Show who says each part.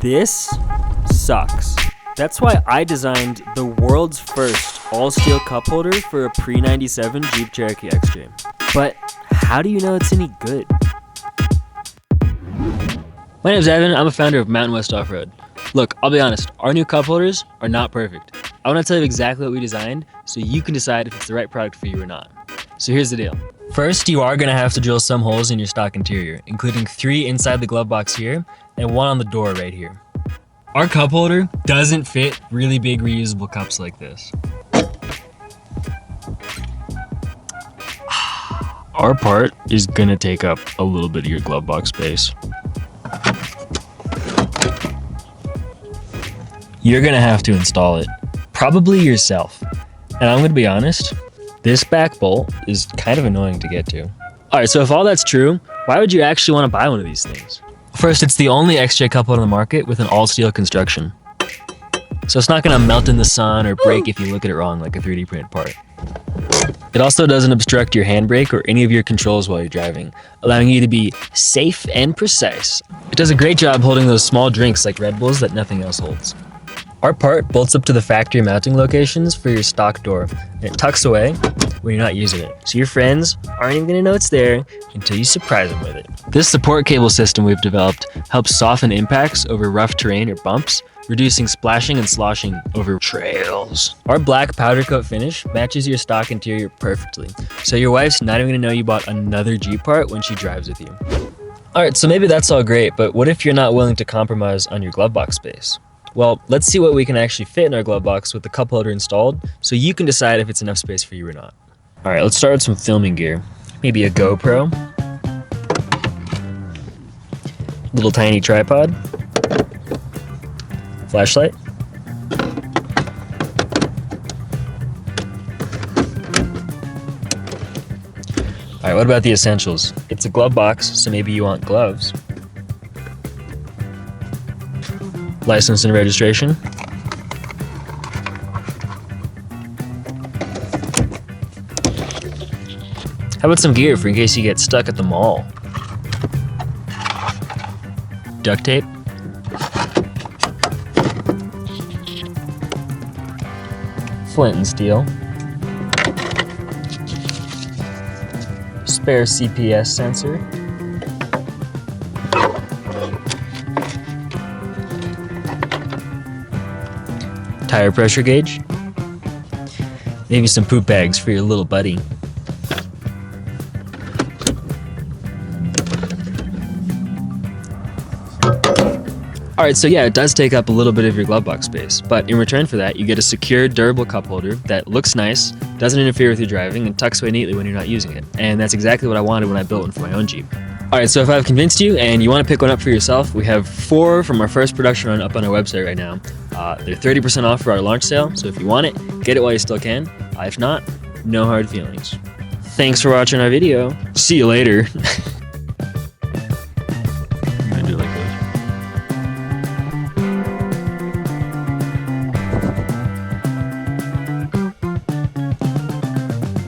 Speaker 1: This sucks. That's why I designed the world's first all-steel cup holder for a pre-97 Jeep Cherokee XJ. But how do you know it's any good? My name is Evan. I'm a founder of Mountain West Off-Road. Look, I'll be honest, our new cup holders are not perfect. I want to tell you exactly what we designed so you can decide if it's the right product for you or not. So here's the deal. First, you are going to have to drill some holes in your stock interior, including 3 inside the glove box here and 1 on the door right here. Our cup holder doesn't fit really big reusable cups like this. Our part is going to take up a little bit of your glove box space. You're going to have to install it, probably yourself. And I'm going to be honest, this back bolt is kind of annoying to get to. All right, so if all that's true, why would you actually want to buy one of these things? First, it's the only XJ cup holder on the market with an all-steel construction. So it's not going to melt in the sun or break if you look at it wrong like a 3D print part. It also doesn't obstruct your handbrake or any of your controls while you're driving, allowing you to be safe and precise. It does a great job holding those small drinks like Red Bulls that nothing else holds. Our part bolts up to the factory mounting locations for your stock door, and it tucks away when you're not using it. So your friends aren't even gonna know it's there until you surprise them with it. This support cable system we've developed helps soften impacts over rough terrain or bumps, reducing splashing and sloshing over trails. Our black powder coat finish matches your stock interior perfectly, so your wife's not even gonna know you bought another Jeep part when she drives with you. All right, so maybe that's all great, but what if you're not willing to compromise on your glove box space? Well, let's see what we can actually fit in our glove box with the cup holder installed so you can decide if it's enough space for you or not. All right, let's start with some filming gear. Maybe a GoPro, little tiny tripod, flashlight, all right, what about the essentials? It's a glove box, so maybe you want gloves. License and registration. How about some gear for in case you get stuck at the mall? Duct tape. Flint and steel. Spare CPS sensor. Tire pressure gauge, maybe some poop bags for your little buddy. All right, so yeah, it does take up a little bit of your glove box space, but in return for that, you get a secure, durable cup holder that looks nice, doesn't interfere with your driving, and tucks away neatly when you're not using it. And that's exactly what I wanted when I built one for my own Jeep. All right, so if I've convinced you and you want to pick one up for yourself, we have 4 from our first production run up on our website right now. They're 30% off for our launch sale, so if you want it, get it while you still can. If not, no hard feelings. Thanks for watching our video. See you later.